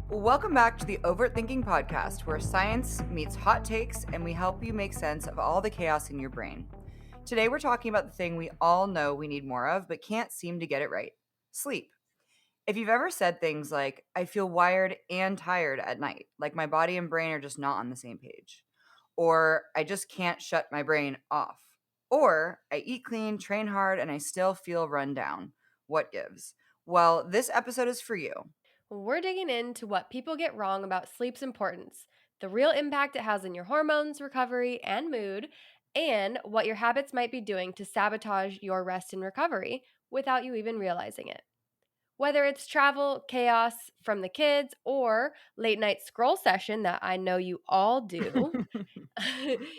Welcome back to the Overt Thinking podcast, where science meets hot takes and we help you make sense of all the chaos in your brain. Today, we're talking about the thing we all know we need more of, but can't seem to get it right: sleep. If you've ever said things like, I feel wired and tired at night, like my body and brain are just not on the same page, or I just can't shut my brain off, or I eat clean, train hard, and I still feel run down, what gives? Well, this episode is for you. We're digging into what people get wrong about sleep's importance, the real impact it has on your hormones, recovery, and mood, and what your habits might be doing to sabotage your rest and recovery without you even realizing it. Whether it's travel, chaos from the kids, or late night scroll session that I know you all do,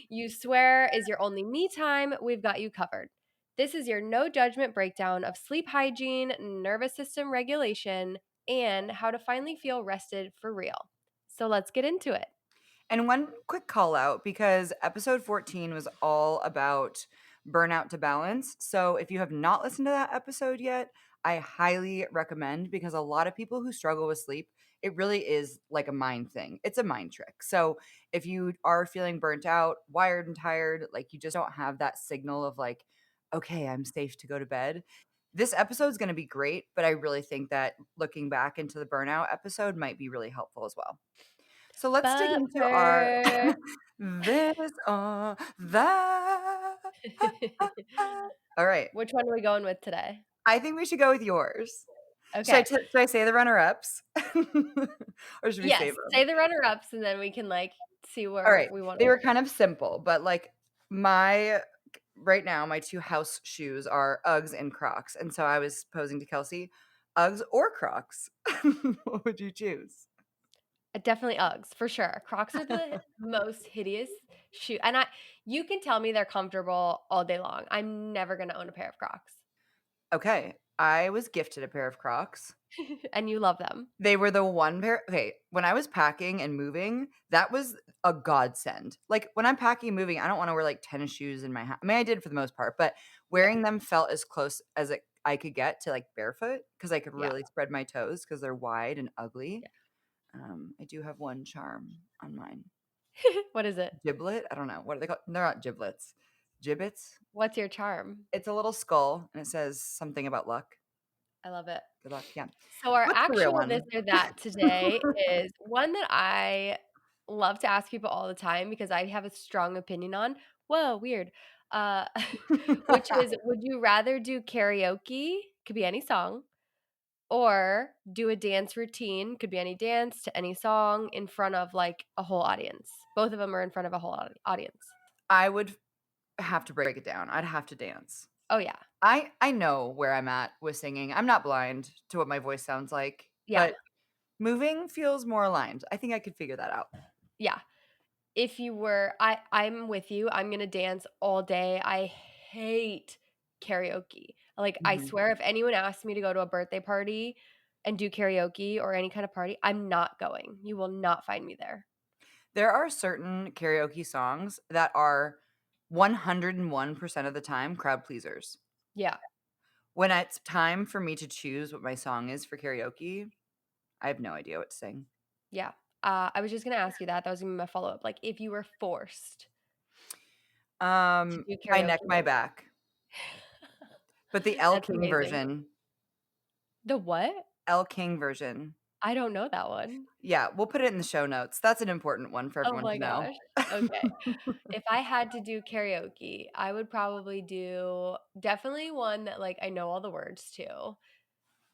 you swear is your only me time, we've got you covered. This is your no judgment breakdown of sleep hygiene, nervous system regulation, and how to finally feel rested for real. So let's get into it. And one quick call out, because episode 14 was all about burnout to balance. So if you have not listened to that episode yet, I highly recommend, because a lot of people who struggle with sleep, it really is like a mind thing. It's a mind trick. So if you are feeling burnt out, wired and tired, like you just don't have that signal of like, okay, I'm safe to go to bed. This episode is going to be great, but I really think that looking back into the burnout episode might be really helpful as well. So let's dig But into our first, this or that. All right. which one are we going with today? I think we should go with yours. Okay. Should I say the runner-ups? Or should we Yes, save them? say the runner ups and then we can see All where right. we want to They were go. kind of simple, but like my right now, my two house shoes are Uggs and Crocs. And so I was posing to Kelsey, Uggs or Crocs? What would you choose? Definitely Uggs, for sure. Crocs are the most hideous shoe, and you can tell me they're comfortable all day long. I'm never gonna own a pair of Crocs. Okay. I was gifted a pair of Crocs. And you love them. They were the one pair. Okay, when I was packing and moving, that was a godsend. Like, when I'm packing and moving, I don't wanna wear, like, tennis shoes in my house. I mean, I did for the most part, but Yeah, wearing them felt as close as I could get to, like, barefoot, because I could yeah, really spread my toes because 'cause they're wide and ugly. yeah. I do have one charm on mine. What is it? Giblet? I don't know. What are they called? They're not giblets. Gibbets? What's your charm? It's a little skull, and it says something about luck. I love it. Good luck, yeah. So our What's the real actual this one? or that today is one that I love to ask people all the time because I have a strong opinion on. Whoa, weird. Uh, which is, would you rather do karaoke? Could be any song. Or do a dance routine, could be any dance to any song in front of, like, a whole audience. Both of them are in front of a whole audience. I would have to break it down. I'd have to dance. Oh, yeah. I know where I'm at with singing. I'm not blind to what my voice sounds like, Yeah. but moving feels more aligned. I think I could figure that out. Yeah. If you were I'm with you, I'm gonna dance all day. I hate karaoke. Like, I Mhm. swear if anyone asked me to go to a birthday party and do karaoke or any kind of party, I'm not going. You will not find me there. There are certain karaoke songs that are 101% of the time crowd pleasers. Yeah. When it's time for me to choose what my song is for karaoke, I have no idea what to sing. Yeah. I was just gonna ask you that. That was gonna be my follow-up. Like, if you were forced to do My karaoke, neck, my what would back, but the Elle That's King amazing. version. The what? Elle King version. I don't know that one. Yeah, we'll put it in the show notes. That's an important one for Oh everyone my to know. gosh. Okay. If I had to do karaoke, I would probably do definitely one that, like, I know all the words to.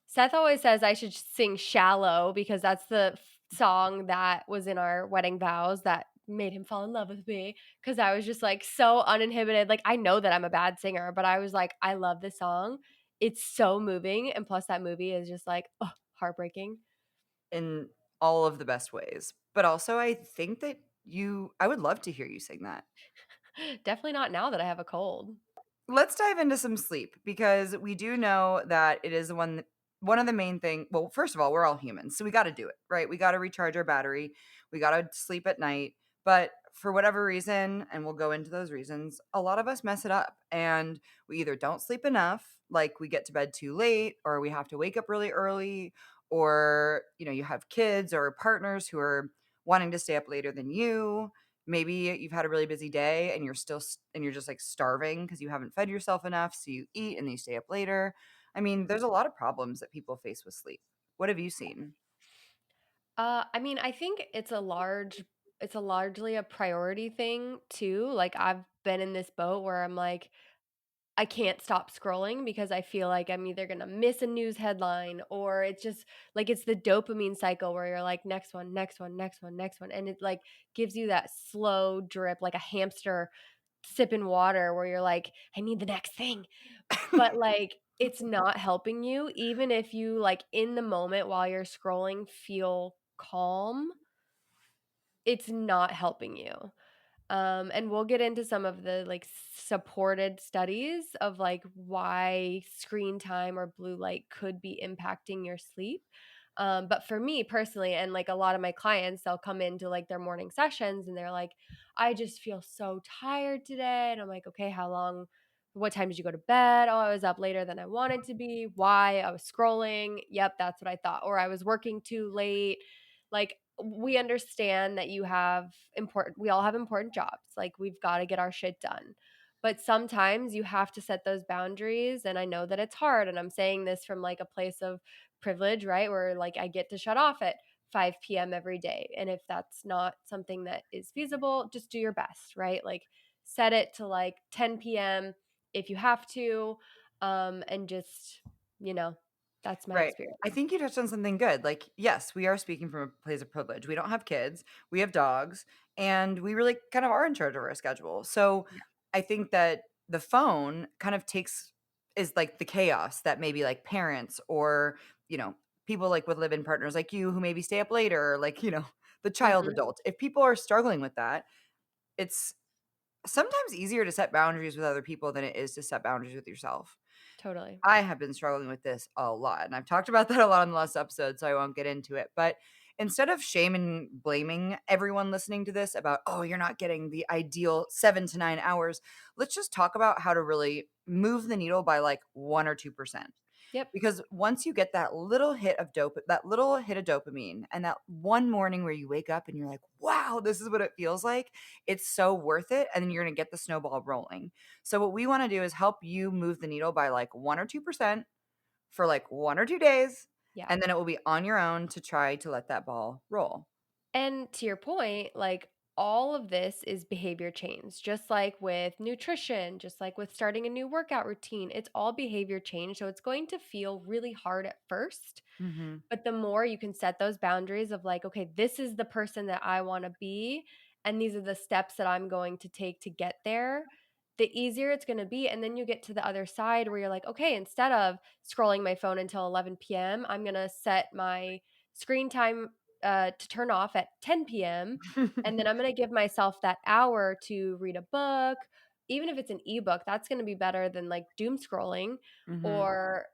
Seth always says I should sing "Shallow" because that's the song that was in our wedding vows that made him fall in love with me. Because I was just, like, so uninhibited. Like, I know that I'm a bad singer, but I was like, "I love this song. It's so moving," and plus that movie is just, like, heartbreaking. In all of the best ways. But also, I think that I would love to hear you sing that. Definitely not now that I have a cold. Let's dive into some sleep, because we do know that it is one of the main thing. Well, first of all, we're all humans, so we got to do it, right? We got to recharge our battery. We got to sleep at night. But for whatever reason, and we'll go into those reasons, a lot of us mess it up, and we either don't sleep enough, like we get to bed too late, or we have to wake up really early, or, you have kids or partners who are wanting to stay up later than you. Maybe you've had a really busy day and and you're just like starving because you haven't fed yourself enough, so you eat and then you stay up later. I mean, there's a lot of problems that people face with sleep. What have you seen? I mean, I think it's a largely a priority thing too. Like I've been in this boat where I'm like, I can't stop scrolling because I feel like I'm either gonna miss a news headline or it's just like it's the dopamine cycle where you're like, next one, next one, next one, next one. And it like gives you that slow drip, like a hamster sipping water where you're like, I need the next thing. But like it's not helping you, even if you like in the moment while you're scrolling feel calm, it's not helping you. And we'll get into some of the like supported studies of like why screen time or blue light could be impacting your sleep. But for me personally, and like a lot of my clients, they'll come into like their morning sessions and they're like, I just feel so tired today. And I'm like, okay, how long? What time did you go to bed? Oh, I was up later than I wanted to be. Why? I was scrolling. Yep, that's what I thought. Or I was working too late. Like, we understand that we all have important jobs. Like we've got to get our shit done. But sometimes you have to set those boundaries and I know that it's hard and I'm saying this from like a place of privilege, right? Where like I get to shut off at 5 p.m. every day. And if that's not something that is feasible, just do your best, right? Like set it to like 10 p.m. if you have to and just, you know, that's my Right. experience. I think you touched on something good. Like, yes, we are speaking from a place of privilege. We don't have kids, we have dogs, and we really kind of are in charge of our schedule. So Yeah. I think that the phone kind of is like the chaos that maybe like parents or, you know, people like with live in partners like you who maybe stay up later, like, the child Mhm. adult. If people are struggling with that, it's sometimes easier to set boundaries with other people than it is to set boundaries with yourself. Totally. I have been struggling with this a lot, and I've talked about that a lot in the last episode, so I won't get into it. But instead of shame and blaming everyone listening to this about, oh, you're not getting the ideal 7 to 9 hours, let's just talk about how to really move the needle by like 1 or 2%. Yep. Because once you get that little hit of dopamine and that one morning where you wake up and you're like, "Wow, this is what it feels like." It's so worth it, and then you're gonna get the snowball rolling. So what we wanna do is help you move the needle by like 1 or 2% for like 1 or 2 days, Yeah. and then it will be on your own to try to let that ball roll. And to your point, like all of this is behavior change, just like with nutrition, just like with starting a new workout routine. It's all behavior change. So it's going to feel really hard at first. Mhm. But the more you can set those boundaries of like, okay, this is the person that I want to be, and these are the steps that I'm going to take to get there, the easier it's going to be. And then you get to the other side where you're like, okay, instead of scrolling my phone until 11 p.m., I'm going to set my screen time to turn off at 10 p.m. And then I'm going to give myself that hour to read a book. Even if it's an ebook, that's going to be better than like doom scrolling Mhm. or,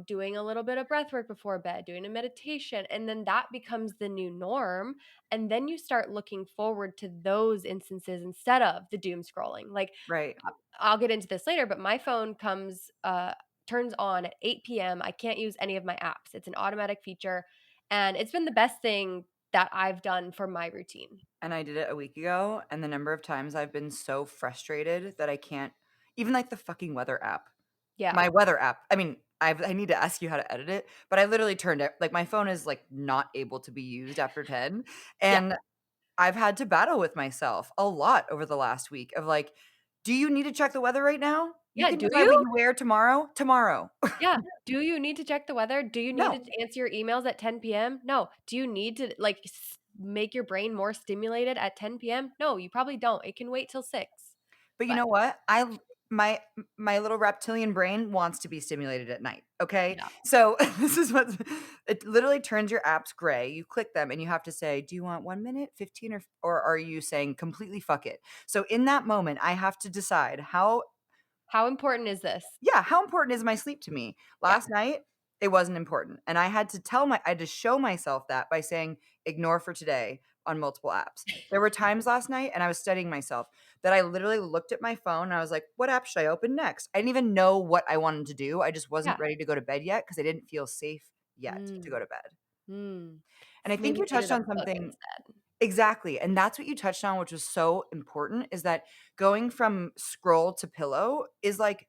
doing a little bit of breath work before bed, doing a meditation. And then that becomes the new norm. And then you start looking forward to those instances instead of the doom scrolling. Like, Right. I'll get into this later, but my phone turns on at 8 p.m. I can't use any of my apps. It's an automatic feature. And it's been the best thing that I've done for my routine. And I did it a week ago, and the number of times I've been so frustrated that I can't even like the fucking weather app. Yeah. My weather app. I mean, I need to ask you how to edit it, but I literally turned it like, my phone is, like, not able to be used after 10, Yeah. and I've had to battle with myself a lot over the last week of, like, "Do you need to check the weather right now? You Yeah. can Do decide what you? you wear tomorrow. Tomorrow." Yeah. Do you need to check the weather? Do you need No. to answer your emails at 10 PM? No. Do you need to like make your brain more stimulated at 10 PM? No, you probably don't. It can wait till 6. But you But know what? My little reptilian brain wants to be stimulated at night, okay? yeah. So, this is what it literally turns your apps gray. You click them and you have to say, "Do you want 1 minute, 15, or are you saying completely fuck it?" So, in that moment, I have to decide How important is this? yeah, how important is my sleep to me? Yeah. Last night, it wasn't important, and I had to show myself that by saying, "Ignore for today," on multiple apps. There were times last night, and I was studying myself, that I literally looked at my phone, and I was like, "What app should I open next?" I didn't even know what I wanted to do, I just wasn't Yeah. ready to go to bed yet because I didn't feel safe yet to go Mm, to bed. mm. And I think Maybe you read touched it a on book something. instead. Exactly, and that's what you touched on, which was so important, is that going from scroll to pillow is, like,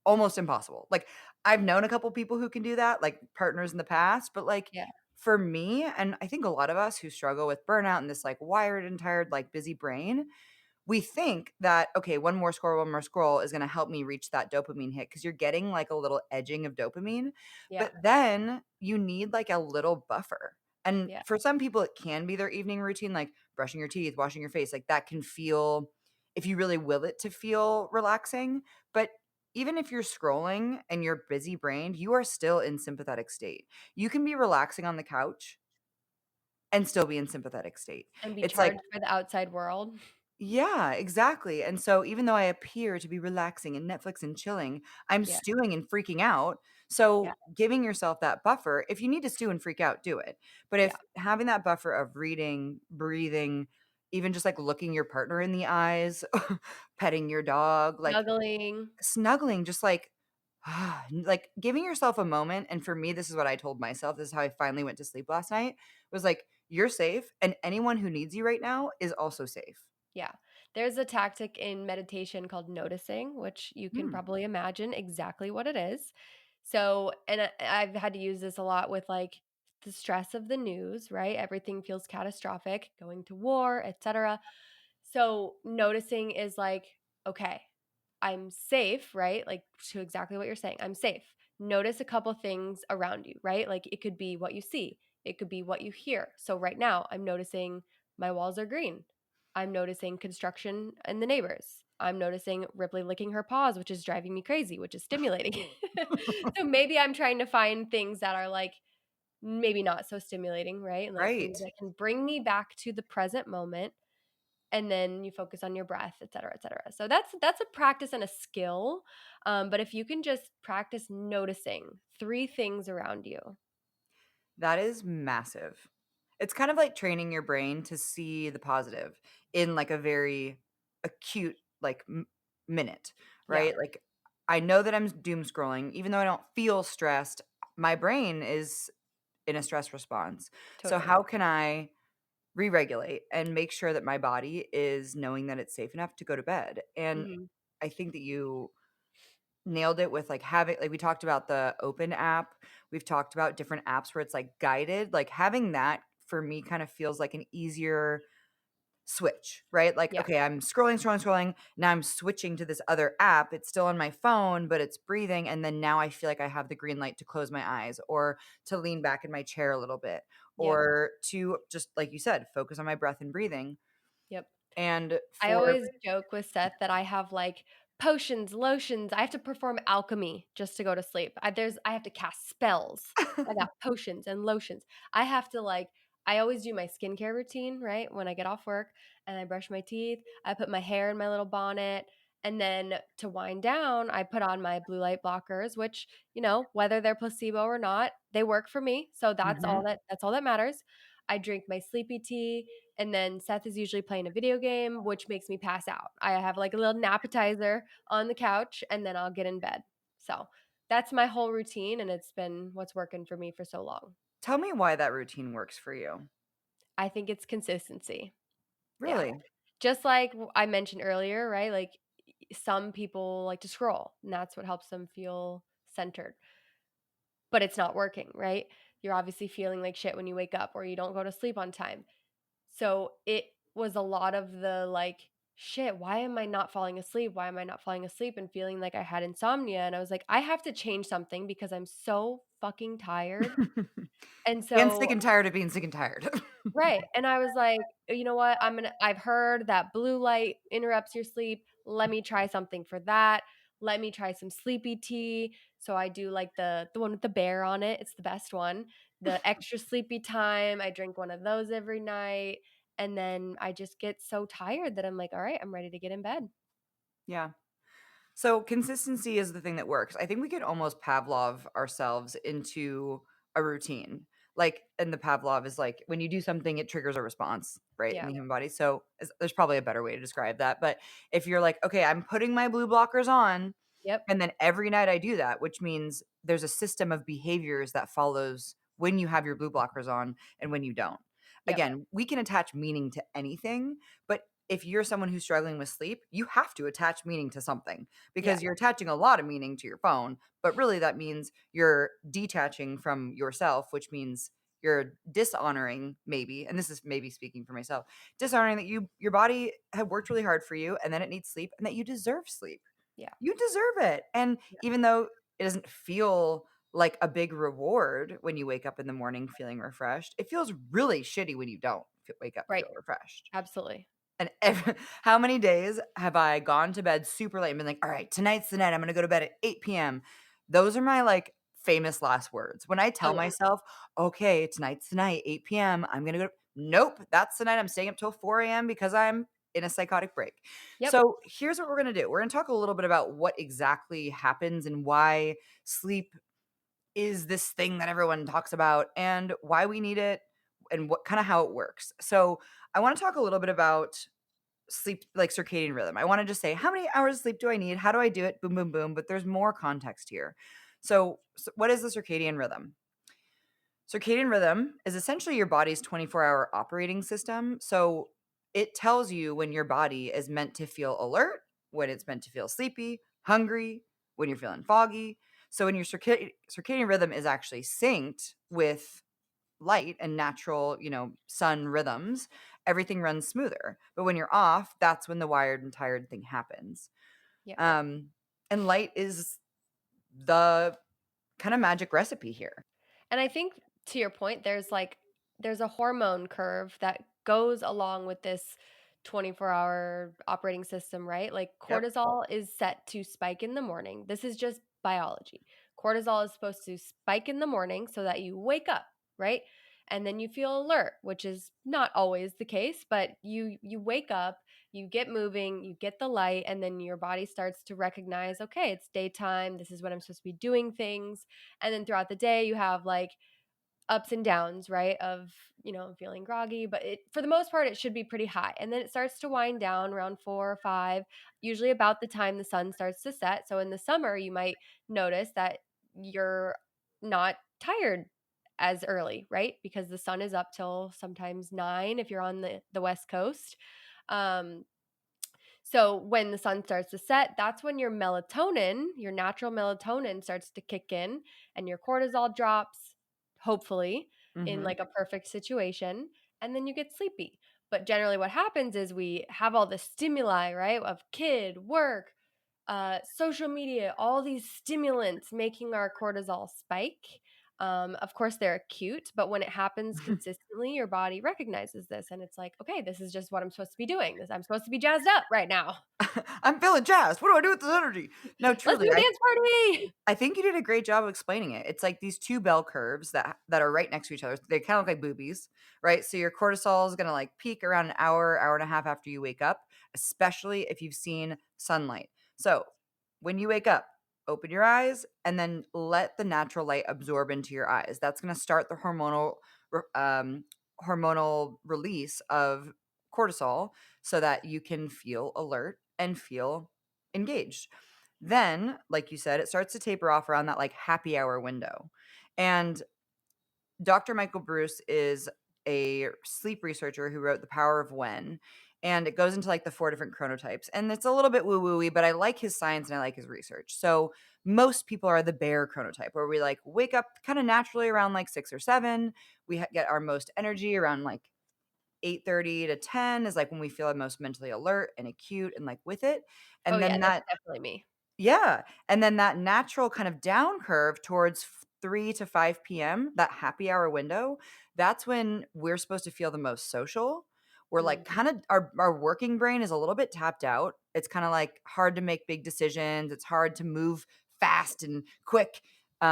almost impossible. Like, I've known a couple people who can do that, like, partners in the past, but, like, Yeah, for me, and I think a lot of us who struggle with burnout and this, like, wired and tired, like, busy brain, we think that, okay, one more scroll is gonna help me reach that dopamine hit because 'cause you're getting, like, a little edging of dopamine, yeah, but then you need, like, a little buffer, and yeah, for some people, it can be their evening routine, like brushing your teeth, washing your face, like, that can feel, if you really will it to feel relaxing, but even if you're scrolling and you're busy-brained, you are still in sympathetic state. You can be relaxing on the couch and still be in sympathetic state. and be It's like, charged for the outside world. yeah, exactly, and so even though I appear to be relaxing and Netflix and chilling, I'm Yeah, stewing and freaking out, yeah, so giving yourself that buffer, if you need to stew and freak out, do it, but yeah. if having that buffer of reading, breathing, even just, like, looking your partner in the eyes, petting your dog, like, Snuggling. snuggling, just like, giving yourself a moment, and for me, this is what I told myself, this is how I finally went to sleep last night, was like, "You're safe, and anyone who needs you right now is also safe." Yeah. There's a tactic in meditation called noticing, which you can Hmm. probably imagine exactly what it is. So, and I've had to use this a lot with like the stress of the news, right? Everything feels catastrophic, going to war, etc. So, noticing is like, okay, I'm safe, right? Like to exactly what you're saying. I'm safe. Notice a couple things around you, right? Like it could be what you see, it could be what you hear. So, right now, I'm noticing my walls are green. I'm noticing construction in the neighbors. I'm noticing Ripley licking her paws, which is driving me crazy, which is stimulating. So maybe I'm trying to find things that are like maybe not so stimulating, right? And like Right. things that can bring me back to the present moment, and then you focus on your breath, et cetera, et cetera. So that's a practice and a skill. But if you can just practice noticing three things around you. That is massive. It's kind of like training your brain to see the positive in, like, a very acute, like, minute, Yeah, right? Like, I know that I'm doom scrolling, even though I don't feel stressed, my brain is in a stress response. So totally. how can I re-regulate and make sure that my body is knowing that it's safe enough to go to bed? And Mhm. I think that you nailed it with, like, having, like, we talked about the Open app, we've talked about different apps where it's, like, guided, like, having that for me kind of feels like an easier switch, right? Like, Yeah, okay, I'm scrolling, scrolling, scrolling, now I'm switching to this other app, it's still on my phone, but it's breathing, and then now I feel like I have the green light to close my eyes or to lean back in my chair a little bit yep, or to just, like you said, focus on my breath and breathing, yep. and I for always joke with Seth that I have like potions, lotions. I have to perform alchemy just to go to sleep. I have to cast spells. I got potions and lotions. I have to like I always do my skincare routine, right? When I get off work and I brush my teeth, I put my hair in my little bonnet, and then to wind down, I put on my blue light blockers, which, whether they're placebo or not, they work for me. So Mhm. that's all that matters. I drink my sleepy tea, and then Seth is usually playing a video game, which makes me pass out. I have like a little appetizer on the couch, and then I'll get in bed. So that's my whole routine, and it's been what's working for me for so long. Tell me why that routine works for you. I think it's consistency. Yeah. Really? Just like I mentioned earlier, right? Like some people like to scroll, and that's what helps them feel centered, but it's not working, right? You're obviously feeling like shit when you wake up or you don't go to sleep on time. So it was a lot of the like, shit, why am I not falling asleep? Why am I not falling asleep? And feeling like I had insomnia. And I was like, I have to change something because I'm so fucking tired. And And sick so, and tired of being sick and tired. right. And I was like, you know what? I've heard that blue light interrupts your sleep. Let me try something for that. Let me try some sleepy tea. So I do like the one with the bear on it. It's the best one. The extra sleepy time. I drink one of those every night. And then I just get so tired that I'm like, all right, I'm ready to get in bed. Yeah. So consistency is the thing that works. I think we could almost Pavlov ourselves into a routine. Like, and the Pavlov is like when you do something, it triggers a response, right, in Yeah. the human body. So there's probably a better way to describe that. But if you're like, okay, I'm putting my blue blockers on, Yep. And then every night I do that, which means there's a system of behaviors that follows when you have your blue blockers on and when you don't. Yep. Again, we can attach meaning to anything, but if you're someone who's struggling with sleep, you have to attach meaning to something Yeah. because you're attaching a lot of meaning to your phone, but really that means you're detaching from yourself, which means you're dishonoring maybe, and this is maybe speaking for myself, dishonoring that your body had worked really hard for you and then it needs sleep and that you deserve sleep. Yeah. You deserve it. And Yeah. even though it doesn't feel like a big reward when you wake up in the morning feeling refreshed, it feels really shitty when you don't wake up Right. feel refreshed. Absolutely. And how many days have I gone to bed super late and been like, all right, tonight's the night. I'm going to go to bed at 8 p.m. Those are my like famous last words. When I Oh, tell yeah. myself, okay, tonight's the night, 8 p.m., I'm going to go. Nope, that's the night I'm staying up till 4 a.m. because I'm in a psychotic break. Yep. So here's what we're going to do. We're going to talk a little bit about what exactly happens and why sleep is this thing that everyone talks about and why we need it and what kind of how it works. So I want to talk a little bit about sleep, like circadian rhythm. I want to just say, how many hours of sleep do I need? How do I do it? Boom, boom, boom. But there's more context here. So what is the circadian rhythm? Circadian rhythm is essentially your body's 24-hour operating system. So it tells you when your body is meant to feel alert, when it's meant to feel sleepy, hungry, when you're feeling foggy. So when your circadian rhythm is actually synced with light and natural, sun rhythms, everything runs smoother. But when you're off, that's when the wired and tired thing happens. Yeah. Um, and light is the kind of magic recipe here. And I think to your point, there's a hormone curve that goes along with this 24-hour operating system, right? Like Yep. cortisol is set to spike in the morning. This is just biology. Cortisol is supposed to spike in the morning so that you wake up, right? And then you feel alert, which is not always the case, but you wake up, you get moving, you get the light, and then your body starts to recognize, okay, it's daytime. This is when I'm supposed to be doing things. And then throughout the day, you have like ups and downs, right? Of, feeling groggy, but for the most part, it should be pretty high. And then it starts to wind down around 4 or 5, usually about the time the sun starts to set. So in the summer, you might notice that you're not tired as early, right? Because the sun is up till sometimes 9 if you're on the West Coast. Um, so when the sun starts to set, that's when your melatonin, your natural melatonin starts to kick in and your cortisol drops, hopefully, in Mhm. like a perfect situation, and then you get sleepy. But generally what happens is we have all the stimuli, right? Of kid, work, social media, all these stimulants making our cortisol spike. Of course, they're acute, but when it happens consistently, your body recognizes this and it's like, okay, this is just what I'm supposed to be doing. This I'm supposed to be jazzed up right now. I'm feeling jazzed. What do I do with this energy? No, Let's truly, do a dance party. I think you did a great job of explaining it. It's like these 2 bell curves that are right next to each other. They kinda look like boobies, right? So your cortisol is gonna, like, peak around an hour, hour and a half after you wake up, especially if you've seen sunlight. So, when you wake up, open your eyes and then let the natural light absorb into your eyes. That's gonna start the r hormonal release of cortisol so that you can feel alert and feel engaged. Then, like you said, it starts to taper off around that, like, happy hour window, and Dr. Michael Bruce is a sleep researcher who wrote The Power of When, and it goes into, like, the 4 different chronotypes, and it's a little bit woo-woo-y, but I like his science and I like his research. So, most people are the bear chronotype, where we, like, wake up kinda naturally around, like, 6 or 7. We get our most energy around, like, 8:30 to 10 is, like, when we feel the most mentally alert and acute and, like, with it, Oh and yeah, then that's that definitely me. yeah, and then that natural kind of down curve towards 3 to 5 PM, that happy hour window, that's when we're supposed to feel the most social. We're, like, Mm, kinda our working brain is a little bit tapped out. It's kinda, like, hard to make big decisions, it's hard to move fast and quick.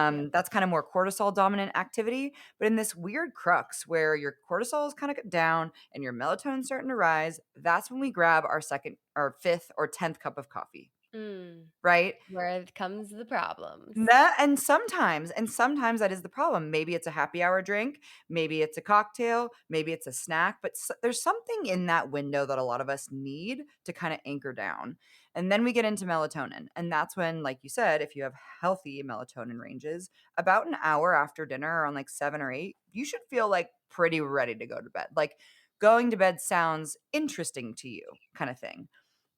yeah. That's kinda more cortisol dominant activity, but in this weird crux where your cortisol is kinda down and your melatonin's starting to rise, that's when we grab our 2nd or 5th or 10th cup of coffee, Mm, right? where it comes the problems. That and sometimes that is the problem. Maybe it's a happy hour drink, maybe it's a cocktail, maybe it's a snack, but there's something in that window that a lot of us need to kinda anchor down. And then we get into melatonin. And that's when, like you said, if you have healthy melatonin ranges, about an hour after dinner, around like 7 or 8, you should feel like pretty ready to go to bed. Like going to bed sounds interesting to you, kind of thing.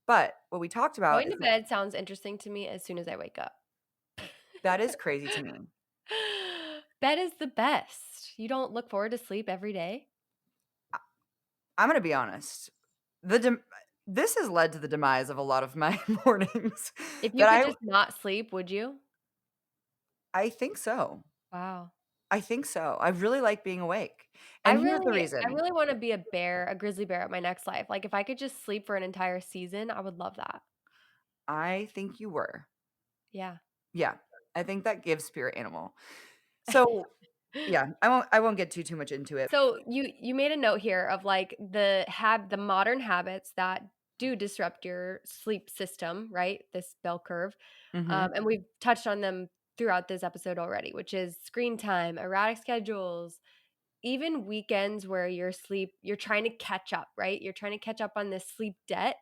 But what we talked about Going is to bed sounds interesting to me as soon as I wake up. that is crazy to me. Bed is the best. You don't look forward to sleep every day? I'm gonna be honest. The dem This has led to the demise of a lot of my mornings If you that could just not sleep, would you? I think so. Wow. I think so. I really like being awake. I And here's the really I reason. really wanna be a bear, a grizzly bear at my next life. Like, if I could just sleep for an entire season, I would love that. I think you were. Yeah. Yeah. I think that gives spirit animal. So, yeah, I won't get too much into it. So you made a note here of like the modern habits that do disrupt your sleep system, right? This bell curve. Mhm. And we've touched on them throughout this episode already, which is screen time, erratic schedules, even weekends where you're trying to catch up, right? You're trying to catch up on this sleep debt.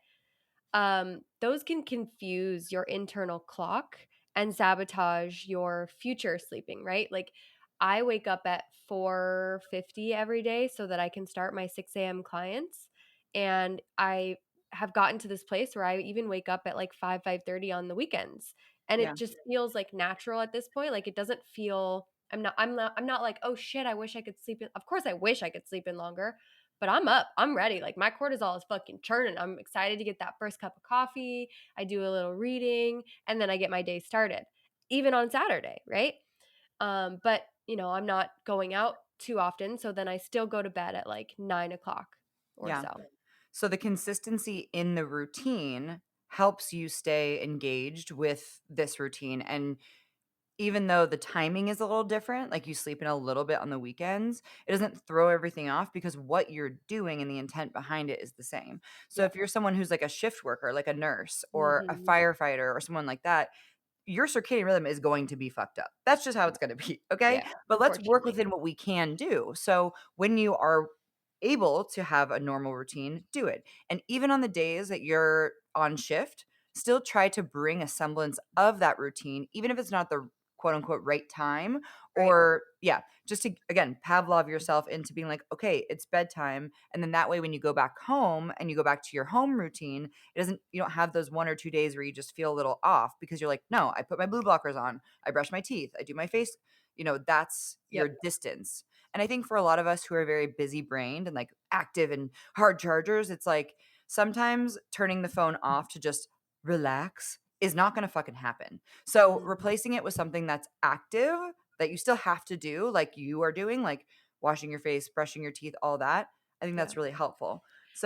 Those can confuse your internal clock and sabotage your future sleeping, right? Like I wake up at 4:50 every day so that I can start my 6 a.m. clients. And I have gotten to this place where I even wake up at like 5:30 on the weekends. And Yeah. it just feels like natural at this point. Like it doesn't feel I'm not like, oh shit, I wish I could sleep in. Of course I wish I could sleep in longer, but I'm up. I'm ready. Like my cortisol is fucking churning. I'm excited to get that first cup of coffee. I do a little reading and then I get my day started. Even on Saturday, right? But I'm not going out too often, so then I still go to bed at like 9 o'clock or Yeah. so. So the consistency in the routine helps you stay engaged with this routine, and even though the timing is a little different, like you sleep in a little bit on the weekends, it doesn't throw everything off because what you're doing and the intent behind it is the same. So if Yep. you're someone who's like a shift worker, like a nurse or a Hmm. firefighter or someone like that, your circadian rhythm is going to be fucked up. That's just how it's gonna be, okay? Yeah, But let's work unfortunately. within what we can do. So when you are able to have a normal routine, do it. And even on the days that you're on shift, still try to bring a semblance of that routine, even if it's not the quote unquote right time, Right. or yeah, just to again Pavlov yourself into being like, okay, it's bedtime. And then that way when you go back home and you go back to your home routine, it doesn't you don't have those 1 or 2 days where you just feel a little off because you're like, no, I put my blue blockers on, I brush my teeth, I do my face, that's Yep. your distance. And I think for a lot of us who are very busy brained and like active and hard chargers, it's like sometimes turning the phone off to just relax is not going to fucking happen. So Mm, replacing it with something that's active that you still have to do, like you are doing, like washing your face, brushing your teeth, all that, I think yeah. that's really helpful.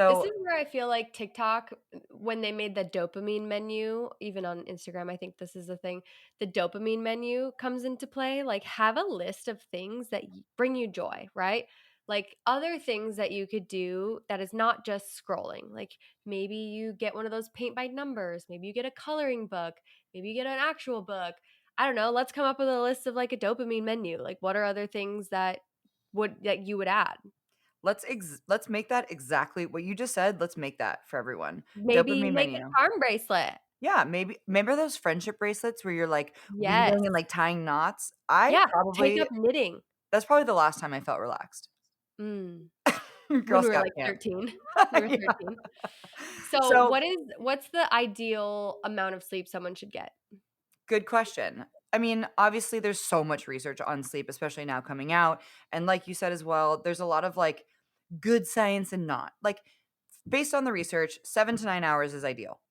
This So is where I feel like TikTok, when they made the dopamine menu, even on Instagram, I think this is the thing. The dopamine menu comes into play. Like, have a list of things that bring you joy, right? Like, other things that you could do that is not just scrolling. Like, maybe you get one of those paint by numbers. Maybe you get a coloring book. Maybe you get an actual book. I don't know. Let's come up with a list of like a dopamine menu. Like, what are other things that you would add? let's make that exactly what you just said. Let's make that for everyone. Maybe Dopamine make a menu. charm bracelet. Yeah, maybe remember those friendship bracelets where you're, like, Yes. weaving and, like, tying knots? I Yeah, take probably up knitting. That's probably the last time I felt relaxed. Mm, Girl when we were, Scout like, camp. 13. We were Yeah. 13. So, So, what's the ideal amount of sleep someone should get? good question. I mean, obviously, there's so much research on sleep, especially now coming out, and like you said as well, there's a lot of, like, good science and not. Like, based on the research, 7 to 9 hours is ideal.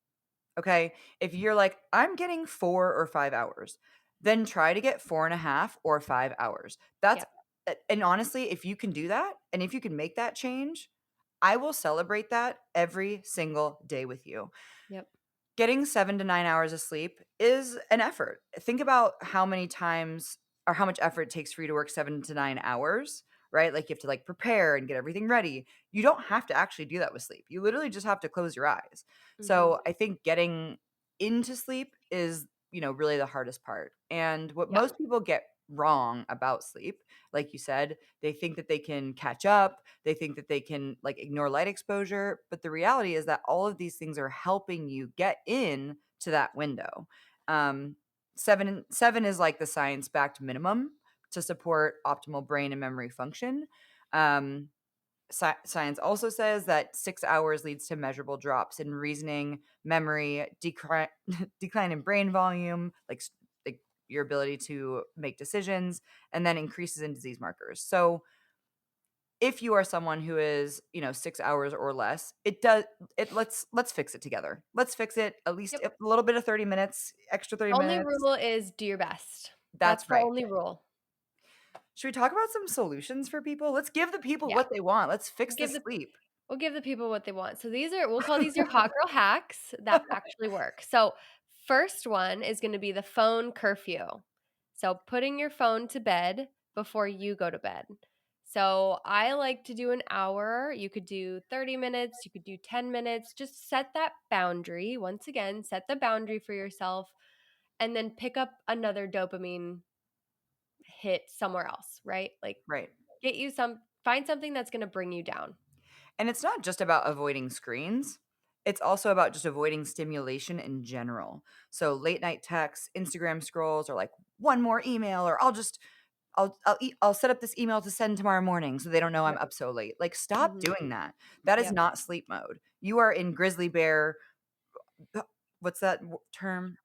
Okay. If you're like, I'm getting 4 or 5 hours, then try to get 4.5 or 5 hours. Yeah, And honestly, if you can do that and if you can make that change, I will celebrate that every single day with you. yep, Getting 7 to 9 hours of sleep is an effort. Think about how many times or how much effort it takes for you to work 7 to 9 hours, right? Like, you have to, like, prepare and get everything ready. You don't have to actually do that with sleep. You literally just have to close your eyes. mhm, So, I think getting into sleep is, really the hardest part. And what yeah, most people get wrong about sleep. Like you said, they think that they can catch up, they think that they can like ignore light exposure, but the reality is that all of these things are helping you get in to that window. Um 7 is like the science-backed minimum to support optimal brain and memory function. Um science also says that 6 hours leads to measurable drops in reasoning, memory, decline in brain volume, like your ability to make decisions, and then increases in disease markers. So if you are someone who is, 6 hours or less, it does it. Let's fix it together. Let's fix it. At least Yep. a little bit of 30 minutes, extra thirty The only minutes. rule is do your best. That's That's the right. only rule. Should we talk about some solutions for people? Let's give the people Yeah. what they want. Let's fix the Give the sleep. We'll give the people what they want. So we'll call these your hot girl hacks that actually work. So first one is going to be the phone curfew. So putting your phone to bed before you go to bed. So I like to do an hour. You could do 30 minutes, you could do 10 minutes. Just set that boundary. Once again, set the boundary for yourself and then pick up another dopamine hit somewhere else, right? Like Right. find something that's going to bring you down. And it's not just about avoiding screens. It's also about just avoiding stimulation in general. So late night texts, Instagram scrolls, or like one more email, or I'll set up this email to send tomorrow morning so they don't know I'm Yep. up so late. Like stop Mhm. doing that. That is Yep. not sleep mode. You are in grizzly bear. What's that term?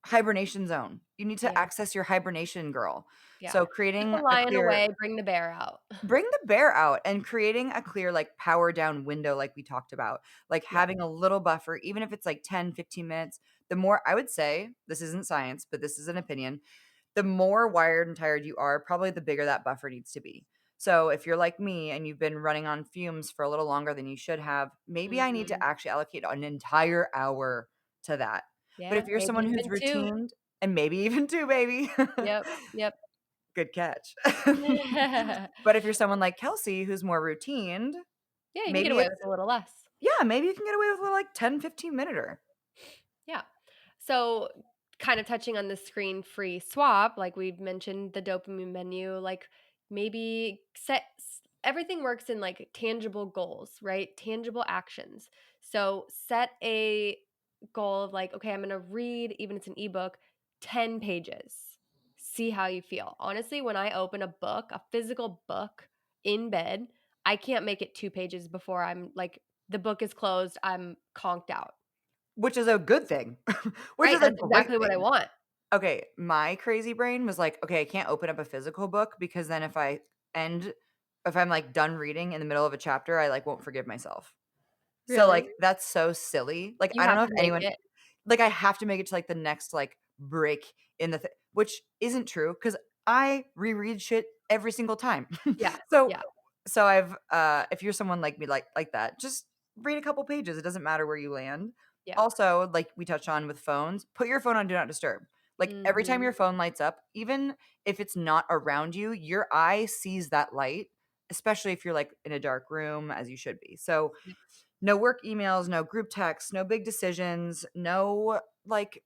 Hibernation zone. You need to Yeah. access your hibernation, girl. Yeah. So Put creating the a lion clear away, bring the bear out. Bring the bear out and creating a clear, like, power down window like we talked about, like, Yep. having a little buffer, even if it's, like, 10, 15 minutes, the more I would say, this isn't science, but this is an opinion, the more wired and tired you are, probably the bigger that buffer needs to be. So, if you're like me and you've been running on fumes for a little longer than you should have, maybe I need to Mhm. actually allocate an entire hour to that. But if Yeah, you're maybe someone who's even 2. routined and maybe even 2, baby. Yep, yep. Good catch. But if you're someone like Kelsey who's more routined, Yeah, you can get maybe away it's with a little less. yeah, maybe you can get away with a little, like, 10, 15 minute. Yeah. So, kind of touching on the screen-free swap, like we've mentioned the dopamine menu, like maybe everything works in like tangible goals, right? Tangible actions. So, set a goal of like, okay, I'm going to read, even if it's an ebook, 10 pages. See how you feel. Honestly, when I open a book, a physical book in bed, I can't make it 2 pages before I'm like the book is closed, I'm conked out. Which is a good thing, which Right, is a that's great exactly what I thing. want. Okay, my crazy brain was like, "Okay, I can't open up a physical book because then end if I'm, like, done reading in the middle of a chapter, I, like, won't forgive myself." So, like, Really? that's so silly. Like, You I don't have know to if make anyone it. like, I have to make it to, like, the next, like, break in which isn't true because I reread shit every single time. Yeah, So yeah, if you're someone like me, like that, just read a couple pages, it doesn't matter where you land. yeah. Also, like we touched on with phones, put your phone on do not disturb. Like, every time Mhm. your phone lights up, even if it's not around you, your eye sees that light, especially if you're, like, in a dark room, as you should be. So Yep, no work emails, no group texts, no big decisions, no like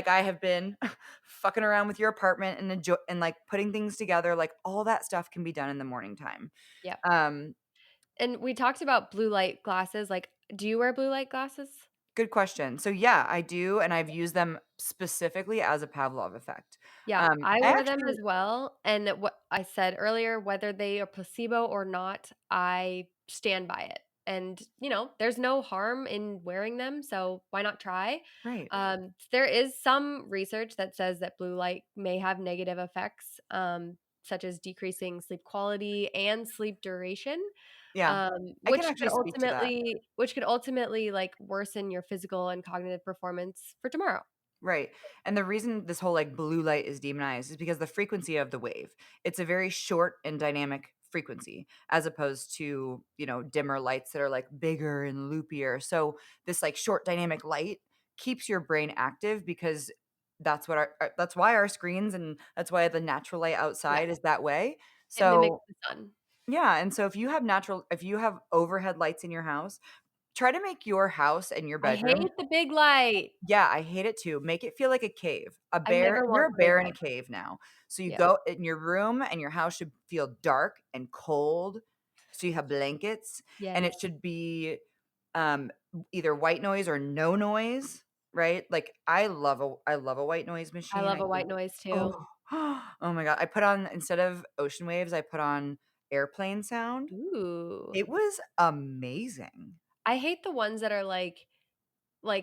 I have been fucking around with your apartment and like putting things together, like all that stuff can be done in the morning time. yep. Um, And we talked about blue light glasses, like, do you wear blue light glasses? Good question. So yeah, I do, and I've used them specifically as a Pavlov effect. Yeah, I I wear them actually as well, and what I said earlier, whether they are placebo or not, I stand by it. And, there's no harm in wearing them, so why not try? right. There is some research that says that blue light may have negative effects, such as decreasing sleep quality and sleep duration, Yeah. I can actually speak to that. which could ultimately, like, worsen your physical and cognitive performance for tomorrow. Right. And the reason this whole like blue light is demonized is because the frequency of the wave. It's a very short and dynamic frequency as opposed to, dimmer lights that are like bigger and loopier. So this like short dynamic light keeps your brain active because that's why our screens and that's why the natural light Yeah, outside is that way. it mimics So, the sun. yeah, and so if you have overhead lights in your house, try to make your house and your I bedroom. hate the big light. Yeah, I hate it too. Make it feel like a cave. A I bear never you're want a the big bear in a light. cave now. So you Yeah. go in your room and your house should feel dark and cold. So you have blankets and it Yes. should be um either white noise or no noise, right? Like I love a white noise I machine. love I a white think noise too. oh, oh my god. I put on instead of ocean waves, I put on airplane sound. Ooh. It was amazing. I hate the ones that are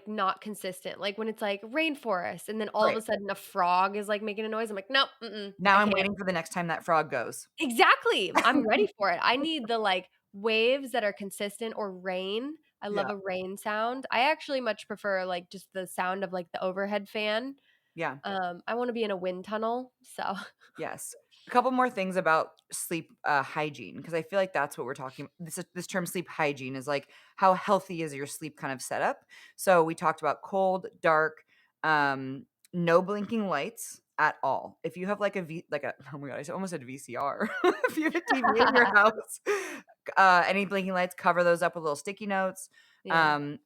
not consistent. Like when it's like rainforest and then all of Right. a sudden a frog is like making a noise. I'm like, "Nope, mm-mm, Now I I'm can't." waiting for the next time that frog goes. Exactly. I'm ready for it. I need the waves that are consistent or rain. I Yeah. love a rain sound. I actually much prefer like just the sound of like the overhead fan. Yeah. I want to be in a wind tunnel. So Yes. A couple more things about sleep, hygiene, because I feel like that's what we're talking this term sleep hygiene is, like, how healthy is your sleep kind of setup. So, we talked about cold, dark, um, no blinking lights at all. If you have, like a oh my god, I almost said VCR. If you have a TV in your house, any blinking lights, cover those up with little sticky notes. yeah. Um,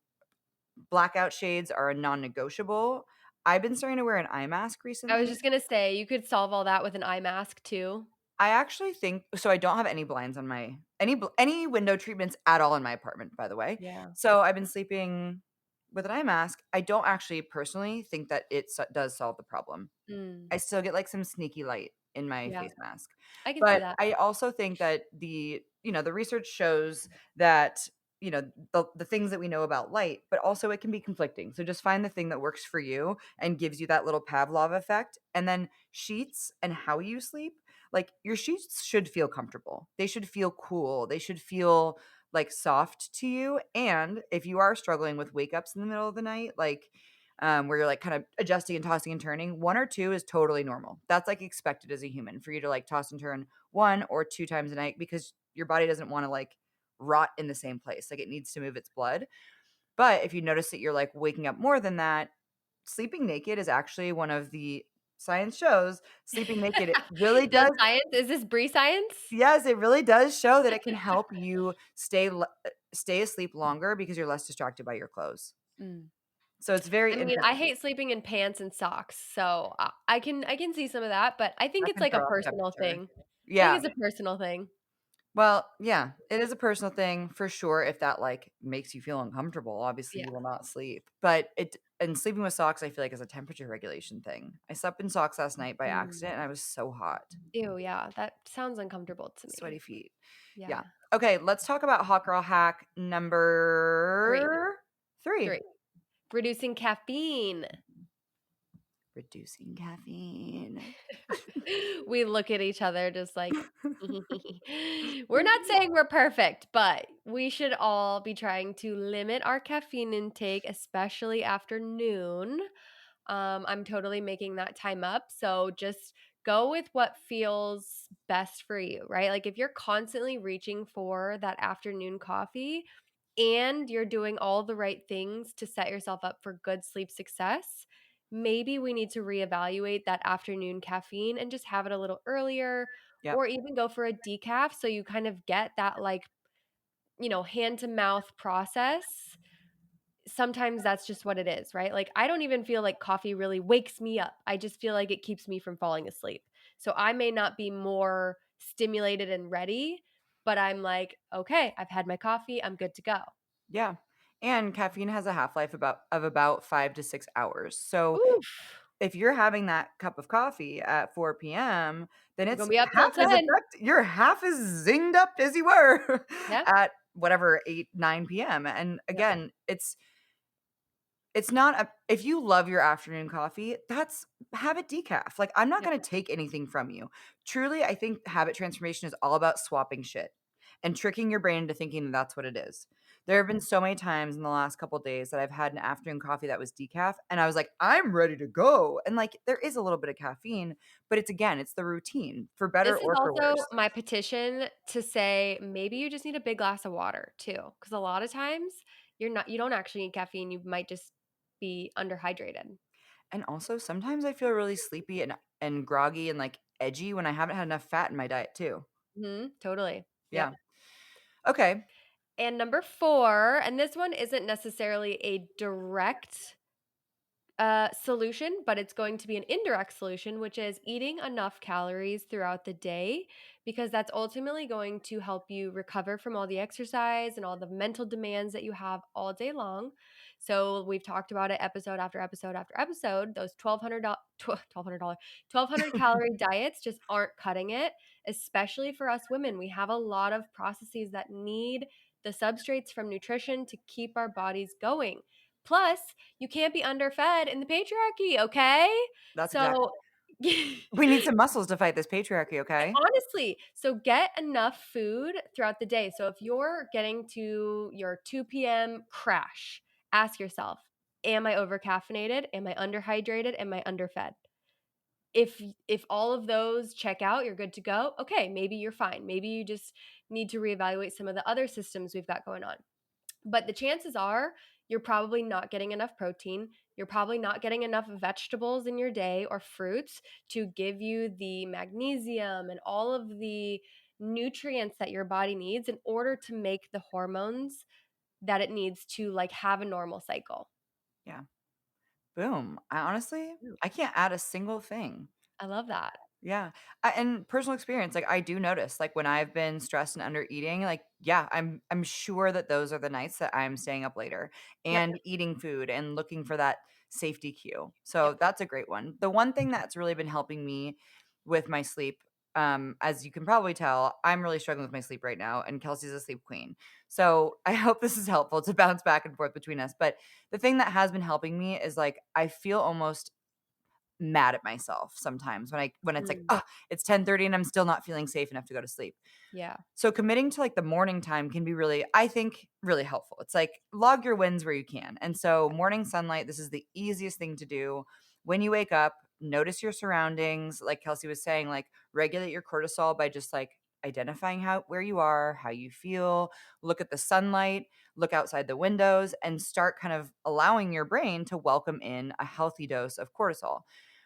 Blackout shades are a non-negotiable. I've been starting to wear an eye mask I was recently. just gonna say you could solve all that with an eye mask too. I actually think so I don't have any blinds on my any window treatments at all in my apartment, by the way. Yeah. So I've been sleeping with an eye mask. I don't actually personally think that does solve the problem. Mm, I still get, like, some sneaky light in my yeah. face mask. I can see But that. I also think that the research shows that, the things that we know about light, but also it can be conflicting. So just find the thing that works for you and gives you that little Pavlov effect. And then sheets and how you sleep, like, your sheets should feel comfortable. They should feel cool. They should feel, like, soft to you. And if you are struggling with wake ups in the middle of the night, like, where you're like kind of adjusting and tossing and turning, one or two is totally normal. That's like expected as a human for you to like toss and turn one or two times a night because your body doesn't want to like rot in the same place. Like it needs to move its blood. But if you notice that you're like waking up more than that, sleeping naked is actually one of the science shows sleeping naked. It really The does. science is this Brie science? Yes, it really does show that it can help you stay asleep longer because you're less distracted by your clothes. Mm. So it's very I mean, I interesting. hate sleeping in pants and socks, so I can see some of that, but I think That it's can like a throw off personal temperature. thing. I think Yeah. it's a personal thing. Well, yeah, it is a personal thing for sure if that, like, makes you feel uncomfortable, obviously, Yeah. you will not sleep, but it and sleeping with socks, I feel like, is a temperature regulation thing. I slept in socks last night by Mm. accident, and I was so hot. Ew, yeah, that sounds uncomfortable to Sweaty me. feet. Yeah. Yeah. Okay, let's talk about hot girl hack 3, number 3, 3. Reducing caffeine. reducing caffeine. We look at each other just like, we're not saying we're perfect, but we should all be trying to limit our caffeine intake, especially after noon. I'm totally making that time up. So just go with what feels best for you, right? Like if you're constantly reaching for that afternoon coffee and you're doing all the right things to set yourself up for good sleep success, maybe we need to reevaluate that afternoon caffeine and just have it a little earlier Yep. or even go for a decaf so you kind of get that hand to mouth process. Sometimes that's just what it is, right? Like, I don't even feel like coffee really wakes me up. I just feel like it keeps me from falling asleep. So I may not be more stimulated and ready, but I'm like, okay, I've had my coffee. I'm good to go. Yeah. And caffeine has a half-life about 5 to 6 hours. So Oof. if you're having that cup of coffee at 4 PM, then I'm it's gonna be up till half as 10. you're half as zinged up as you were Yeah. at whatever, 8, 9 PM, and Yep. again, it's not a if you love your afternoon coffee, that's have it decaf. Like, I'm not Yep. gonna take anything from you. Truly, I think habit transformation is all about swapping shit and tricking your brain into thinking that that's what it is. There Yep. have been so many times in the last couple days that I've had an afternoon coffee that was decaf, and I was like, "I'm ready to go." And, like, there is a little bit of caffeine, but it's the routine, for better This is or for also worse. my petition to say maybe you just need a big glass of water too. Cause a lot of times you don't actually need caffeine. You might just be underhydrated. And also, sometimes I feel really sleepy and groggy and, like, edgy when I haven't had enough fat in my diet too. Mhm. Totally. Yep. Yeah. Okay. And number 4, and this one isn't necessarily a direct solution, but it's going to be an indirect solution, which is eating enough calories throughout the day, because that's ultimately going to help you recover from all the exercise and all the mental demands that you have all day long. So we've talked about it episode after episode after episode. Those $1,200 1,200 calorie diets just aren't cutting it, especially for us women. We have a lot of processes that need the substrates from nutrition to keep our bodies going. Plus, you can't be underfed in the patriarchy, okay? That's exact So we need some muscles to fight this patriarchy, okay? honestly, so get enough food throughout the day. So if you're getting to your 2 p.m. crash, ask yourself, am I overcaffeinated? Am I underhydrated? Am I underfed? If all of those check out, you're good to go. Okay, maybe you're fine. Maybe you just need to reevaluate some of the other systems we've got going on. But the chances are you're probably not getting enough protein. You're probably not getting enough vegetables in your day or fruits to give you the magnesium and all of the nutrients that your body needs in order to make the hormones that it needs to like have a normal cycle. Yeah. Boom. I honestly, Ooh, I can't add a single thing. I love that. Yeah, and personal experience, like, I do notice, like, when I've been stressed and under eating, like, yeah, I'm sure that those are the nights that I'm staying up later Yep. and eating food and looking for that safety cue. So Yep. that's a great one. The one thing that's really been helping me with my sleep, as you can probably tell, I'm really struggling with my sleep right now, and Kelsey's a sleep queen. So I hope this is helpful to bounce back and forth between us. But the thing that has been helping me is like I feel almost mad at myself sometimes when it's like, Mm, "Oh, it's 10:30 and I'm still not feeling safe enough to go to sleep." yeah. So committing to, like, the morning time can be really, I think, really helpful. It's like, log your wins where you can, and so morning sunlight, this is the easiest thing to do. When you wake up, notice your surroundings, like Kelsey was saying, like, regulate your cortisol by just, like, identifying how where you are, how you feel, look at the sunlight, look outside the windows, and start kind of allowing your brain to welcome in a healthy dose of cortisol.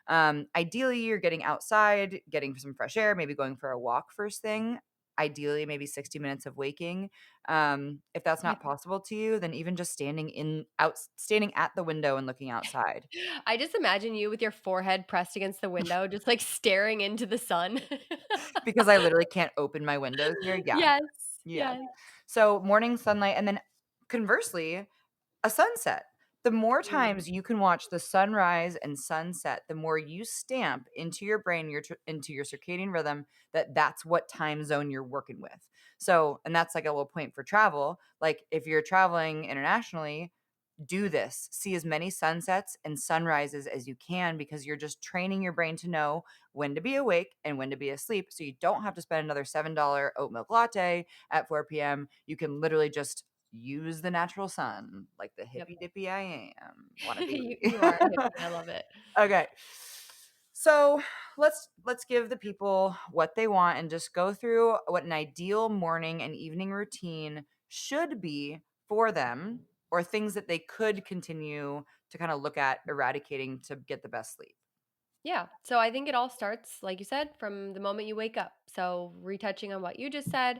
Ideally, you're getting outside, getting some fresh air, maybe going for a walk first thing. Ideally, maybe 60 minutes of waking. If that's Yeah. not possible to you, then even just standing at the window and looking outside I just imagine you with your forehead pressed against the window, just like staring into the sun. because I literally can't open my windows here. Yeah. Yes. Yeah. Yes. So morning sunlight, and then conversely, a sunset. The more Mm, times you can watch the sunrise and sunset, the more you stamp into your brain, into your circadian rhythm, that that's what time zone you're working with. So, and that's like a little point for travel. Like if you're traveling internationally, do this. See as many sunsets and sunrises as you can because you're just training your brain to know when to be awake and when to be asleep. So you don't have to spend another $7 oat milk latte at 4 p.m. You can literally just use the natural sun like the yep. hippy dippy I am. Wanna You be. you are a hippie, I love it. Okay. So let's give the people what they want and just go through what an ideal morning and evening routine should be for them or things that they could continue to kind of look at eradicating to get the best sleep. Yeah, so I think it all starts, like you said, from the moment you wake up. So retouching on what you just said,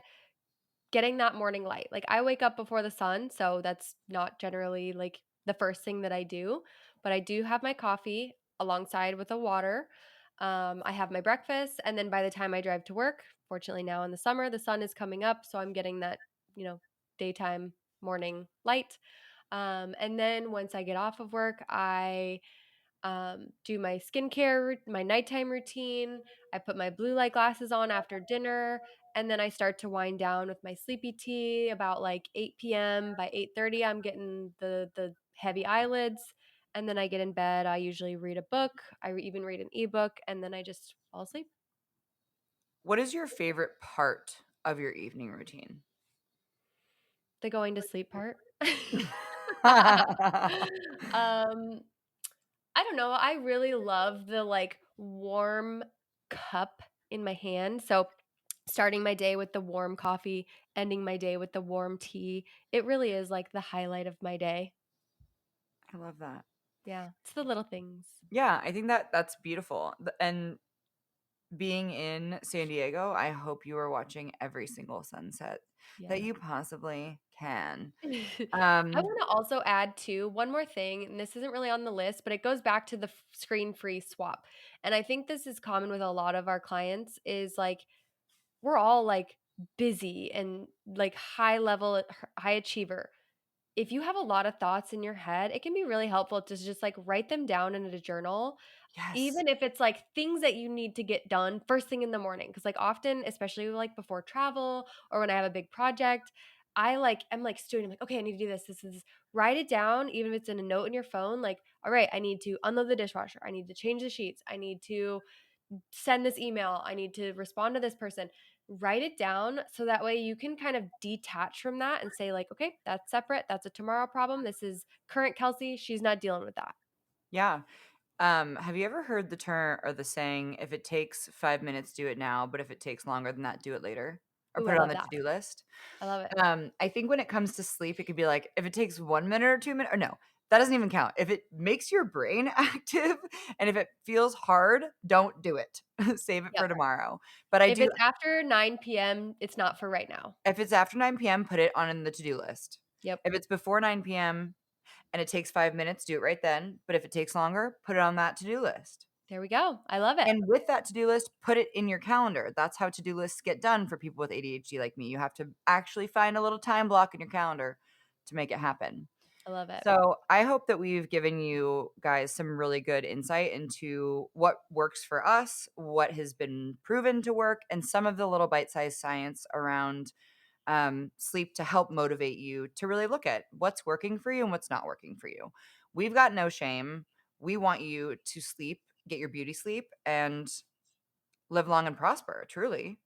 getting that morning light. Like I wake up before the sun, so that's not generally like the first thing that I do, but I do have my coffee alongside with the water. I have my breakfast, and then by the time I drive to work, fortunately now in the summer, the sun is coming up, so I'm getting that, you know, daytime morning light. And then once I get off of work, I do my skincare, my nighttime routine. I put my blue light glasses on after dinner, and then I start to wind down with my sleepy tea about like 8 p.m. By 8:30, I'm getting the heavy eyelids, and then I get in bed. I usually read a book. Even read an ebook, and then I just fall asleep. What is your favorite part of your evening routine? The going to sleep part. um, I don't know. I really love the like warm cup in my hand. So starting my day with the warm coffee, ending my day with the warm tea. It really is like the highlight of my day. I love that. Yeah, it's the little things. Yeah, I think that that's beautiful. And being in San Diego, I hope you are watching every single sunset that Yeah. you possibly can. I Um, want to also add too one more thing, and this isn't really on the list, but it goes back to the screen-free swap. And I think this is common with a lot of our clients is like we're all like busy and like high level high achiever. If you have a lot of thoughts in your head, it can be really helpful to just like write them down in a journal, yes. even if it's like things that you need to get done first thing in the morning. Cause like often, especially like before travel or when I have a big project, I'm like stewing. I'm like, okay, I need to do this. This is write it down, even if it's in a note in your phone. Like, all right, I need to unload the dishwasher. I need to change the sheets. I need to send this email. I need to respond to this person. Write it down so that way you can kind of detach from that and say, like, okay, that's separate. That's a tomorrow problem. This is current Kelsey. She's not dealing with that. Yeah. Have you ever heard the term or the saying, if it takes 5 minutes, do it now, but if it takes longer than that, do it later? Or Ooh, put I it on love the that. to-do list? I love it. I think when it comes to sleep, it could be like, if it takes 1 minute or 2 minutes, or no, that doesn't even count. If it makes your brain active and if it feels hard, don't do it. Save it Yep. for tomorrow. But I If do, it's after 9 p.m., it's not for right now. if it's after 9 p.m., put it on the to-do list. Yep. If it's before 9 p.m. and it takes 5 minutes, do it right then. But if it takes longer, put it on that to-do list. There we go. I love it. And with that to-do list, put it in your calendar. That's how to-do lists get done for people with ADHD like me. You have to actually find a little time block in your calendar to make it happen. I love it. So, I hope that we've given you guys some really good insight into what works for us, what has been proven to work, and some of the little bite-sized science around sleep to help motivate you to really look at what's working for you and what's not working for you. We've got no shame. We want you to sleep, get your beauty sleep, and live long and prosper, truly.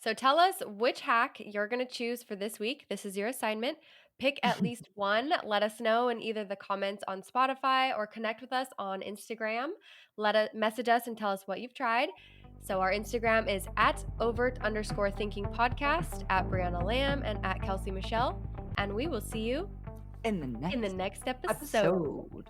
So tell us which hack you're going to choose for this week. This is your assignment. Pick at least one. Let us know in either the comments on Spotify or connect with us on Instagram. Let us message us and tell us what you've tried. So our Instagram is at overt_thinking podcast, at Brianna Lamb, and at Kelsey Michelle. And we will see you In the in the next next episode. episode.